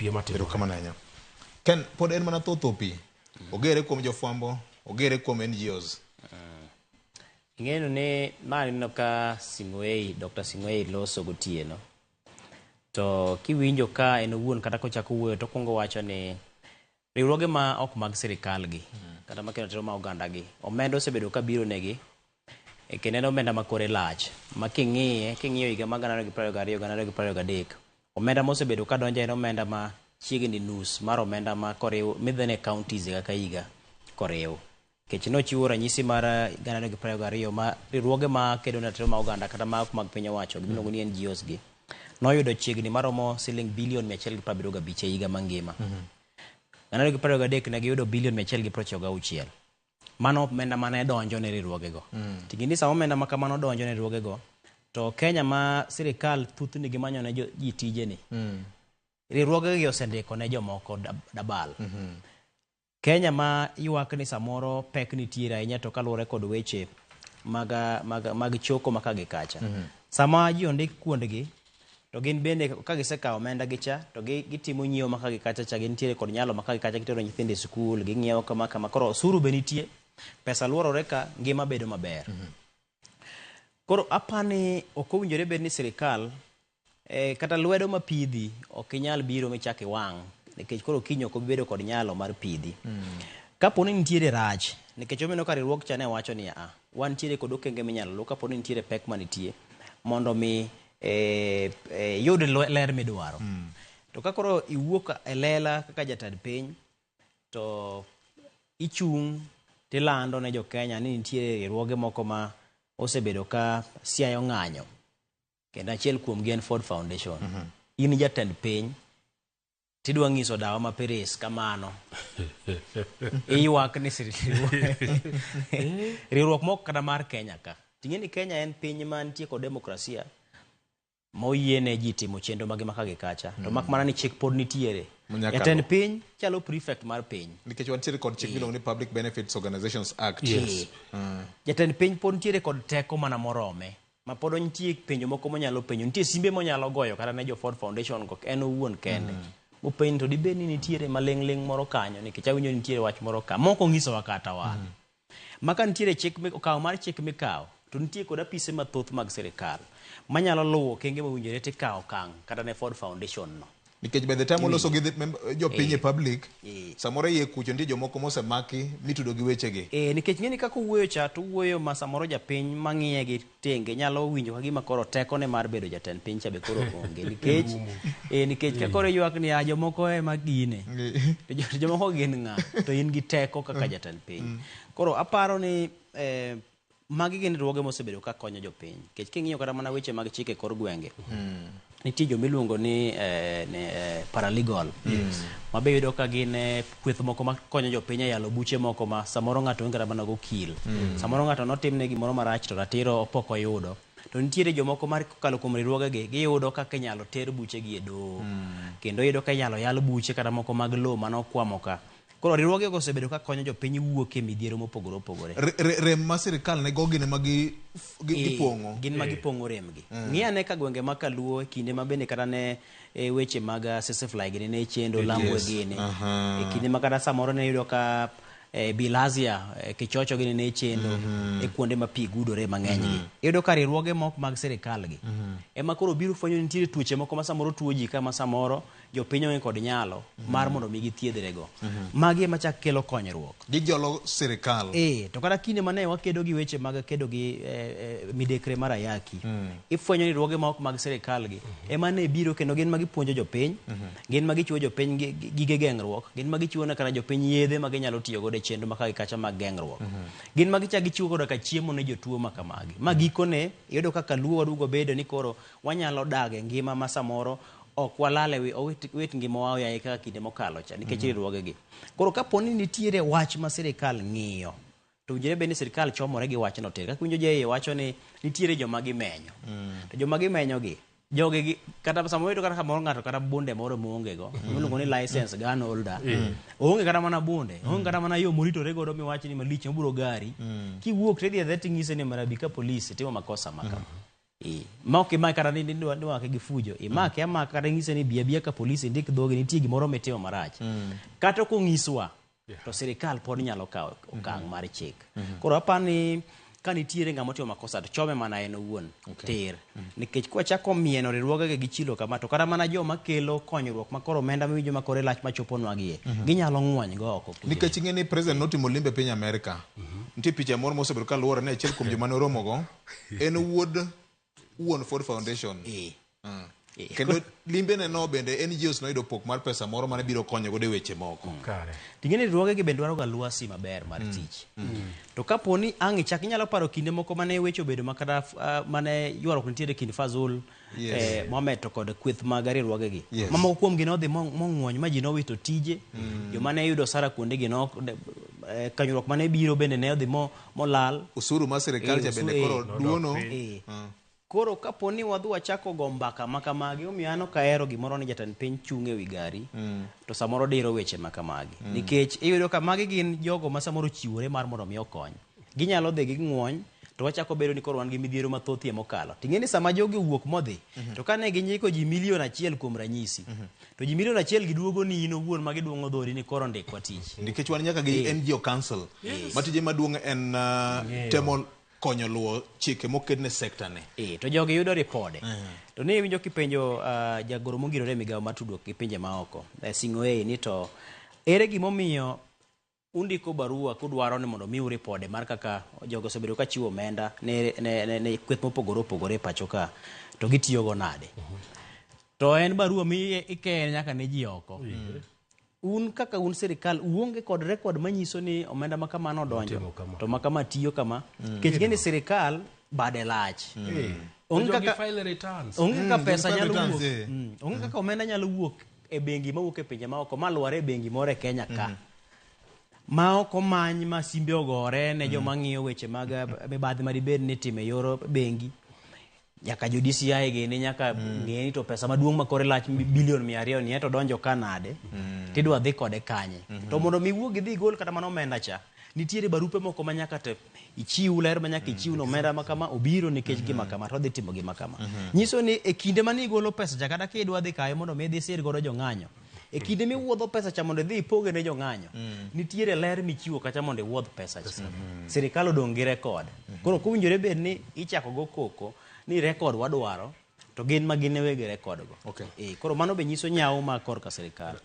piem atimo. Erokamano ahinya. Ken, pod en mana thothopi. Ogere kuom jofwambo, ogere kuom NGOs. Ing'eno ni ma neno ka Dr. Sing'oei loso gotieno. To kiwinjo ka en owuon kata kochako wuoyo to kuongo wacho ni riwruoge ma ok mag sirikal gi kata makendo tero ma oganda gi omenda osebedo ka biro negi kendo en omenda ma kore lach ma king'iyo higa mag 2022 2023 omenda mosebedo ka donjo en omenda ma chiegni nus mar omenda ma koriw midhene counties kaka higa koriw. Kech nochiwo ranyisi mar 2022 ma riwruoge ma kedo ne tero ma oganda kata ma ok mag piny owacho gimiluongo ni NGOs gi noyudo chiegni maromo siling bilion 175 e higa mangima. 2023 ne giyudo bilion 196. Mano omenda mane donjo ne riwruogego. Tingini sama omenda ma kamano donjo ne riwruogego to Kenya ma sirikal thuthni gimanyo ne ji tijeni. Riwruogegi osendiko ne jomoko dabal. Kenya ma ywak ni samoro pek nitiere ahinya to kaluwore kod weche mag choko makagi kacha. Sama ji ondik kuondgi to gin bende ka gisekawo omenda gicha to gitimo nyiewo makagi kacha cha gintiere kod nyalo makagi kacha gitero nyithindo e skul ging'iewo kama koro osuru be nitie pesa luorore ka ngima bedo maber. Koro apani ok owinjore bed ni sirikal kata lwedo mapidhi ok inyal biro michaki wang' nikech koro kinyo ok bedo kod nyalo mar pidhi. Kaponi nitiere rach nikech omeno ka riwruok cha ne wacho ni wantiere kod okenge minyalo luw kaponi nitiere pek manitie mondo mi yud ler midwaro. To ka koro iwuok e lela kaka jatend piny to ichung' tilando ne jo Kenya ni nitiere riwruoge moko ma osebedo ka siayo ng'anyo kendo achiel kuom gi en Ford Foundation. In jatend piny tidwa ng'iso dawa ma Paris kamano iywak ni riwruok moko kata mar Kenya ka ting'eni Kenya en piny ma nitie kod demokrasia moyiene ji timo chenro magi makagi kacha to mak mana ni chik pod nitiere. Jatend piny chalo prefect mar piny nikech wantiere kod chik miluongo ni Public Benefits Organizations Act. Jatend piny pod nitiere kod teko mana morome ma pod nitie penjo moko monyalo penjo, nitie simbe monyalo goyo kata ne jo Ford Foundation kok en owuon kende mopenjo to dibe ni nitiere maling'ling moro kanyo nikech awinjo nitiere wach moro ka moko ng'isowa kata wan maka nitiere chik okawo mar chik mikawo to nitie kod apise mathoth mag sirikal manyalo luwo kenge mowinjore tikawo kang' kata ne Ford Foundation no. Nikech by the time oloso gi jopiny e public samoro iye kucho nitie jomoko mosemaki mitudo gi wechegi. Nikech ng'eni kaka owuoyo cha to owuoyo ma samoro japiny mang'iye gi tenge nyalo winjo ka gima koro teko ne mar bedo jatend piny cha be koro onge nikech ka koro ywak ni jomoko ema gine to jomoko gin ng'a to in gi teko kaka jatend piny. Koro aparo ni magi gin riwruoge mosebedo ka konyo jopiny nikech king'iyo kata mana weche mag chike kor gwenge nitie jomiluongo ni paralegal mabe yudo ka gin kweth moko makonyo jopiny e yalo buche moko ma samoro ng'ato onge mana gokil samoro ng'ato notimne gimoro marach to ratiro opok oyudo to nitiere jomoko mar kalo kuom riwruogegi giyudo kaka inyalo ter buchegi e doho kendo yudo ka inyalo yal buche kata moko mag lowo manokwamo ka. Koro riwruogego osebedo ka konyo jopiny wuok e midhiero mopogore opogore. Rem ma sirikal ne go gine gipong'o. Gin ma gipong'o remgi. Ng'iyane ka gwenge ma kaluo e kinde ma bende kata ne weche mag Sisifly gini ne chendo Lamu gini. E kinde ma kata samoro ne yudo ka Bilharzia Kichocho gini ne chendo e kuonde ma pi gudore mang'eny gi. Yudo ka riwruoge moko mag sirikal gi. Ema koro biro fwenyo nitiere tuoche moko ma samoro tuo ji kama samoro jopiny onge kod nyalo mar mondo mi githiedhrego. Magi ema chak kelo konyruok. Gijolo sirikal. To kata kinde mane wakedo gi weche mag kedo gi midekre mar ayaki. Ifwenyo ni riwruoge moko mag sirikal gi ema ne biro kendo gin magi puonjo jopiny, gin magi chiwo jopiny gige geng'ruok, gin magi chiwo ne kata jopiny yedhe ma ginyalo tiyo godo e chenro makagi kacha mag geng'ruok. Gin magi chak gichiwo godo ka chiemo ne jotuo ma kamagi. Ma gikone iyudo kaka luo wadugo bedo ni koro wanyalo dage ngima ma samoro ok walale wit ngima wa ya kaka kinde mokalo cha nikech riwruogegi. Koro kaponi nitiere wach ma sirikal ng'iyo to ujire bende sirikal chomore gi wachno tere. Kaka winjo je wacho ni nitiere joma gimenyo. To joma gimenyo gi joge kata samoro yudo kata kamoro ng'ato kata bunde moro moonge go miluongo ni license gun holder onge kata mana bunde onge kata mana yo moritore godo miwachi ni malich maburo gari kiwuok tedhi adhe ting'ise ni marabi ka polisi timo makosa makama Ma ok imake kata ni make gi fujo, imake amaka kata ng'ise ni bia ka polisi ndik dhoge nitie gimoro mitimo marach. Kata kong'iswa to sirikal pod nyalo kawo okang' mar chik. Koro apani ka nitiere ng'ama otimo makosa to chome mana en owuon ter, nikech kwachako mieno riwruogege gi chilo kama to kata mana joma kelo konyruok makoro omenda miwinjo makore lach machoponwa gie ginyalo ng'wony go oko. Nikech ing'e ni president notimo limbe piny Amerika, nitie picha moro mosebedo kaluwore ni achiel kuom joma ne oromogo en wuon Ford Foundation. Kendo limbe neno bende NGOs noyudo pok mar pesa moro mane biro konyo godo e weche moko. Ting'eni riwruogegi bende dwaro ga lwasi maber mar tich. To kaponi ang' ichak inyalo paro kinde moko mane weche obedo makata mane ywaruok nitiere kind Fazul Mohamed to kod kweth mag riwruogegi. Mamoko kuom gi nodhi mong'wony ma ji nowito tije, joma ne yudo sara kuondegi kanyruok mane biro bende ne odhi molal. Usuru mar sirikal cha bende koro duono. Koro kaponi wadhi wachako go mbaka makamagi, omiyo an ok ahero gimoro ni jatend piny chung' e wi gari to samoro diro weche makamagi. Nikech iyudo ka magi gin jogo ma samoro chiwore mar mondo mi okony. Ginyalo dhi gi ng'wony to wachako bedo ni koro wan gi midhiero mathoth mokalo. Ting'eni sama jogi wuok modhi to kane ginyiko ji 1,000,000 kuom ranyisi, to ji 1,000,000 giduogo ni in owuon ma giduong'o dhori ni koro ndikwa tich. Nikech wan nyaka gi NGO Council matije maduong' en temo konyo luwo chike mokedne sekta ne. To jogi yudo ripode. To ne winjo kipenjo jagoro mongirore e migawo mar tudruok gi pinje maoko, Sing'oei, ni to ere gimomiyo undiko barua kudwaro ni mondo miu ripode mar kaka jogo osebedo ka chiwo omenda ne kweth mopogore opogore pacho ka, to gitiyogo nade. To en barua mi ikene nyaka ne ji oko. Un kaka un sirikal uonge kod rekod manyiso ni omenda ma kamano odonjo to ma kama tiyo kama, kech gini sirikal bade lach. Onge kaka pesa nyalo wuok, onge kaka omenda nyalo wuok e bengi mawuok e pinje maoko maluware e bengi moro e Kenya ka, ma ok omany ma simbe ogore ne joma ng'iyo weche mag mibadhi madibed ni itimo e yor bengi. Nyaka jo DCI gini nyaka ng'e ni to pesa maduong' makore lach bilion 200 ni to donjo kanade, tidwa dhi kode kanye. To mondo mi wuog idhi gol kata mana omenda cha, nitiere barupe moko ma nyaka te ichiw, ler ma nyaka ichiw no omenda makama obiro nikech gima kama to dhi timo gima kama. Nyiso ni e kinde mani igolo pesa cha kata kidwa dhi kae mondo mi dhi sir godo jong'anyo, e kinde miwuodho pesa cha mondo dhi ipoge ne jong'anyo, nitiere ler michiwo kacha mondo iwuodh pesa cha. Sirikal odong' gi rekod. Koro kuwinjore bed ni ichako go koko ni rekod wadwaro, to gin ma gin wegi rekod go. Koro mano be nyiso nyawo ma korka sirikal.